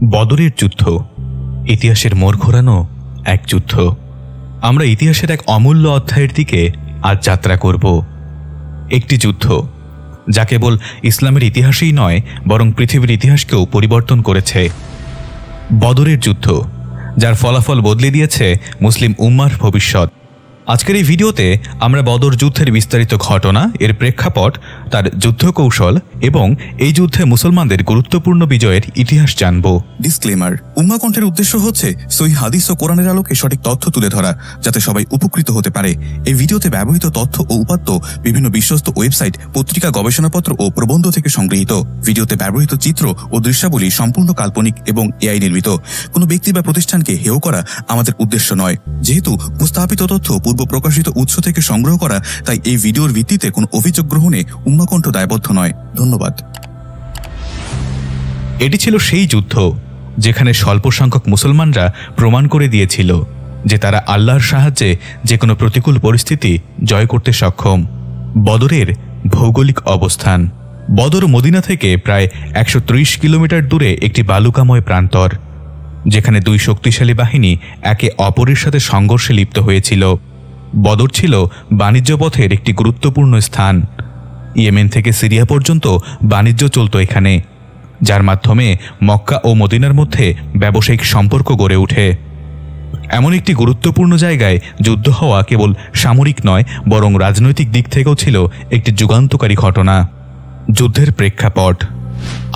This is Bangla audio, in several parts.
বদরের যুদ্ধ ইতিহাসের মোড় ঘোরানো এক যুদ্ধ। আমরা ইতিহাসের এক অমূল্য অধ্যায়ের দিকে আজ যাত্রা করব। একটি যুদ্ধ যা কেবল ইসলামের ইতিহাসেই নয়, বরং পৃথিবীর ইতিহাসকেও পরিবর্তন করেছে। বদরের যুদ্ধ, যার ফলাফল বদলে দিয়েছে মুসলিম উম্মার ভবিষ্যৎ। আজকের এই ভিডিওতে আমরা বদর যুদ্ধের বিস্তারিত ঘটনা, এর প্রেক্ষাপট, তার যুদ্ধ কৌশল এবং এই যুদ্ধে মুসলমানদের গুরুত্বপূর্ণ বিজয়ের ইতিহাস জানব। ডিসক্লেমার: উম্মা কণ্ঠের উদ্দেশ্য হচ্ছে সহিহ হাদিস ও কোরআনের আলোকে সঠিক তথ্য তুলে ধরা, যাতে সবাই উপকৃত হতে পারে। এই ভিডিওতে ব্যবহৃত তথ্য ও উপাত্ত বিভিন্ন বিশ্বস্ত ওয়েবসাইট, পত্রিকা, গবেষণাপত্র ও প্রবন্ধ থেকে সংগৃহীত। ভিডিওতে ব্যবহৃত চিত্র ও দৃশ্যাবলী সম্পূর্ণ কাল্পনিক এবং এআই নির্মিত। কোনো ব্যক্তি বা প্রতিষ্ঠানকে হেয় করা আমাদের উদ্দেশ্য নয়। যেহেতু উপস্থাপিত তথ্য পূর্ব প্রকাশিত উৎস থেকে সংগ্রহ করা, তাই এই ভিডিওর ভিত্তিতে কোনো অভিযোগ গ্রহণে উম্মা কণ্ঠ দায়বদ্ধ নয়। ধন্যবাদ। এটি ছিল সেই যুদ্ধ যেখানে স্বল্প সংখ্যক মুসলমানরা প্রমাণ করে দিয়েছিল যে তারা আল্লাহর সাহায্যে যে কোনো প্রতিকূল পরিস্থিতি জয় করতে সক্ষম। বদরের ভৌগোলিক অবস্থান: বদর মদিনা থেকে প্রায় 130 কিলোমিটার দূরে একটি বালুকাময় প্রান্তর, যেখানে দুই শক্তিশালী বাহিনী একে অপরের সাথে সংঘর্ষে লিপ্ত হয়েছিল। বদর ছিল বাণিজ্য পথের একটি গুরুত্বপূর্ণ স্থান। ইয়েমেন থেকে সিরিয়া পর্যন্ত বাণিজ্য চলত এখানে, যার মাধ্যমে মক্কা ও মদিনার মধ্যে ব্যবসায়িক সম্পর্ক গড়ে ওঠে। এমন একটি গুরুত্বপূর্ণ জায়গায় যুদ্ধ হওয়া কেবল সামরিক নয়, বরং রাজনৈতিক দিক থেকেও ছিল একটি যুগান্তকারী ঘটনা। যুদ্ধের প্রেক্ষাপট: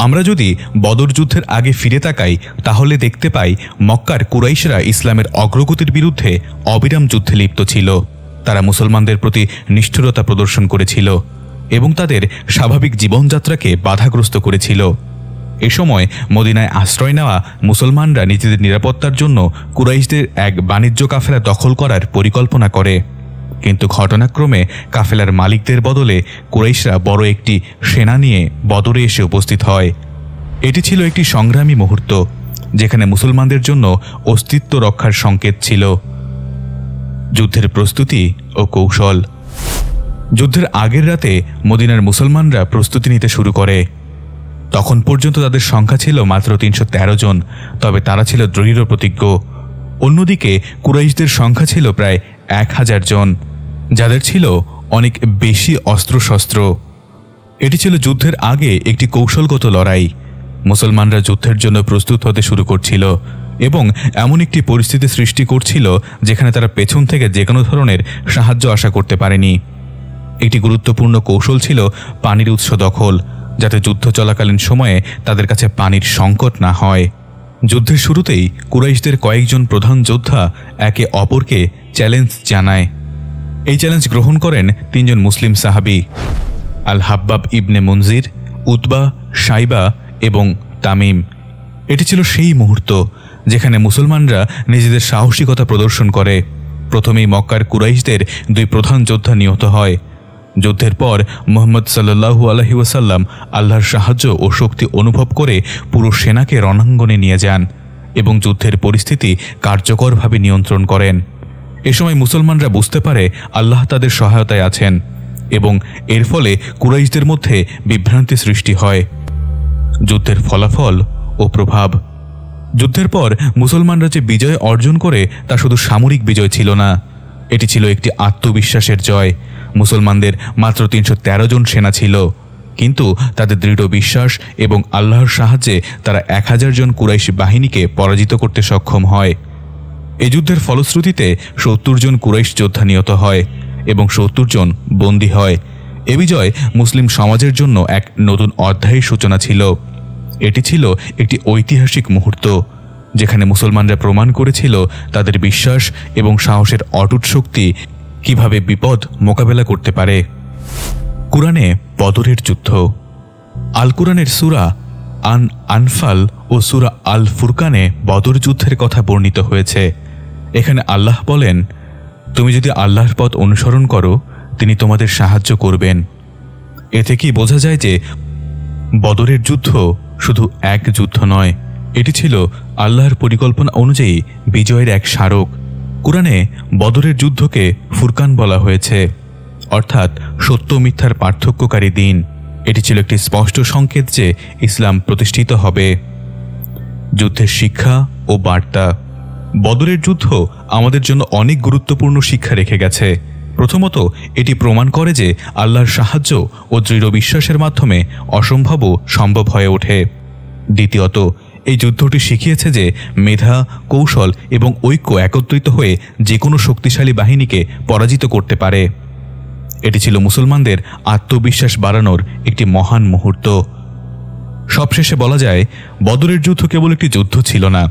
আমরা যদি বদর যুদ্ধের আগে ফিরে তাকাই, তাহলে দেখতে পাই মক্কার কুরাইশরা ইসলামের অগ্রগতির বিরুদ্ধে অবিরাম যুদ্ধে লিপ্ত ছিল। তারা মুসলমানদের প্রতি নিষ্ঠুরতা প্রদর্শন করেছিল এবং তাদের স্বাভাবিক জীবনযাত্রাকে বাধাগ্রস্ত করেছিল। এ সময় মদিনায় আশ্রয় নেওয়া মুসলমানরা নিজেদের নিরাপত্তার জন্য কুরাইশদের এক বাণিজ্য কাফেলা দখল করার পরিকল্পনা করে। কিন্তু ঘটনাক্রমে কাফেলার মালিকদের বদলে কুরাইশরা বড় একটি সেনা নিয়ে বদরে এসে উপস্থিত হয়। এটি ছিল একটি সংগ্রামী মুহূর্ত, যেখানে মুসলমানদের জন্য অস্তিত্ব রক্ষার সংকেত ছিল। যুদ্ধের প্রস্তুতি ও কৌশল: যুদ্ধের আগের রাতে মদিনার মুসলমানরা প্রস্তুতি নিতে শুরু করে। তখন পর্যন্ত তাদের সংখ্যা ছিল মাত্র 313 জন, তবে তারা ছিল দৃঢ় প্রতিজ্ঞ। অন্যদিকে কুরাইশদের সংখ্যা ছিল প্রায় 1000 জন, যাদের ছিল অনেক বেশি অস্ত্রশস্ত্র। এটি ছিল যুদ্ধের আগে একটি কৌশলগত লড়াই। মুসলমানরা যুদ্ধের জন্য প্রস্তুত হতে শুরু করছিল এবং এমন একটি পরিস্থিতি সৃষ্টি করছিল যেখানে তারা পেছন থেকে যে কোনো ধরনের সাহায্য আশা করতে পারেনি। একটি গুরুত্বপূর্ণ কৌশল ছিল পানির উৎস দখল, যাতে যুদ্ধ চলাকালীন সময়ে তাদের কাছে পানির সংকট না হয়। যুদ্ধের শুরুতেই কুরাইশদের কয়েকজন প্রধান যোদ্ধা একে অপরকে চ্যালেঞ্জ জানায়। এই চ্যালেঞ্জ গ্রহণ করেন 3 জন মুসলিম সাহাবী: আল হাব্বাব ইবনে মুনজির, উতবা, সাইবা এবং তামিম। এটি ছিল সেই মুহূর্ত যেখানে মুসলমানরা নিজেদের সাহসিকতা প্রদর্শন করে। প্রথমেই মক্কার কুরাইশদের 2 প্রধান যোদ্ধা নিহত হয়। যুদ্ধের পর মুহাম্মদ সাল্লাল্লাহু আলাইহি ওয়াসাল্লাম আল্লাহর সাহায্য ও শক্তি অনুভব করে পুরো সেনাকে রণাঙ্গনে নিয়ে যান এবং যুদ্ধের পরিস্থিতি কার্যকরভাবে নিয়ন্ত্রণ করেন। এ সময় মুসলমানরা বুঝতে পারে আল্লাহ তাদের সহায়তায় আছেন এবং এর ফলে কুরাইশদের মধ্যে বিভ্রান্তি সৃষ্টি হয়। যুদ্ধের ফলাফল ও প্রভাব: যুদ্ধের পর মুসলমানরা যে বিজয় অর্জন করে তা শুধু সামরিক বিজয় ছিল না, এটি ছিল একটি আত্মবিশ্বাসের জয়। মুসলমানদের মাত্র 313 জন সেনা ছিল, কিন্তু তাদের দৃঢ় বিশ্বাস এবং আল্লাহর সাহায্যে তারা 1000 জন কুরাইশি বাহিনীকে পরাজিত করতে সক্ষম হয়। এই যুদ্ধের ফলশ্রুতিতে 70 জন কুরাইশ যোদ্ধা নিহত হয় এবং 70 জন বন্দী হয়। এ বিজয় মুসলিম সমাজের জন্য এক নতুন অধ্যায়ের সূচনা ছিল। এটি ছিল একটি ঐতিহাসিক মুহূর্ত, যেখানে মুসলমানরা প্রমাণ করেছিল তাদের বিশ্বাস এবং সাহসের অটুট শক্তি কিভাবে বিপদ মোকাবেলা করতে পারে। কুরআনে বদরের যুদ্ধ: আল কুরআনের সূরা আনফাল ও সূরা আল ফুরকানে বদর যুদ্ধের কথা বর্ণিত হয়েছে। এখানে আল্লাহ বলেন, তুমি যদি আল্লাহর পথ অনুসরণ করো, তিনি তোমাদের সাহায্য করবেন। এ থেকেই বোঝা যায় যে বদরের যুদ্ধ শুধু এক যুদ্ধ নয়, এটি ছিল আল্লাহর পরিকল্পনা অনুযায়ী বিজয়ের এক স্মারক। কুরআনে বদরের যুদ্ধকে ফুরকান বলা হয়েছে, অর্থাৎ সত্য মিথ্যার পার্থক্যকারী দিন। এটি ছিল একটি স্পষ্ট সংকেত যে ইসলাম প্রতিষ্ঠিত হবে। যুদ্ধের শিক্ষা ও বার্তা। বদরের যুদ্ধ আমাদের জন্য অনেক গুরুত্বপূর্ণ শিক্ষা রেখে গেছে। প্রথমত, এটি প্রমাণ করে যে আল্লাহর সাহায্য ও দৃঢ় বিশ্বাসের মাধ্যমে অসম্ভবও সম্ভব হয়ে ওঠে। দ্বিতীয়ত, এই যুদ্ধটি শিখিয়েছে যে মেধা, কৌশল এবং ঐক্য একত্রিত হয়ে যে কোনো শক্তিশালী বাহিনীকে পরাজিত করতে পারে। এটি ছিল মুসলমানদের আত্মবিশ্বাস বাড়ানোর একটি মহান মুহূর্ত। সবশেষে বলা যায়, বদরের যুদ্ধ কেবল একটি যুদ্ধ ছিল না,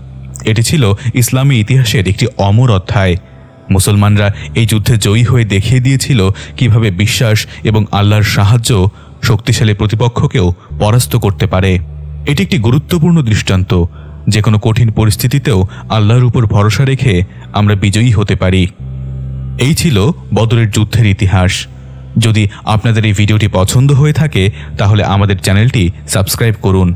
এটি ছিল ইসলামী ইতিহাসের একটি অমর অধ্যায়। মুসলমানরা এই যুদ্ধে জয়ী হয়ে দেখিয়ে দিয়েছিল কিভাবে বিশ্বাস এবং আল্লাহর সাহায্য শক্তিশালী প্রতিপক্ষকেও পরাস্ত করতে পারে। এটি একটি গুরুত্বপূর্ণ দৃষ্টান্ত, যে কোনো কঠিন পরিস্থিতিতেও আল্লাহর উপর ভরসা রেখে আমরা বিজয়ী হতে পারি। এই ছিল বদরের যুদ্ধের ইতিহাস। যদি আপনাদের এই ভিডিওটি পছন্দ হয়ে থাকে তাহলে আমাদের চ্যানেলটি সাবস্ক্রাইব করুন,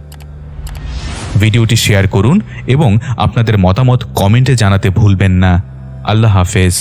ভিডিওটি শেয়ার করুন এবং আপনাদের মতামত কমেন্টে জানাতে ভুলবেন না। আল্লাহ হাফেজ।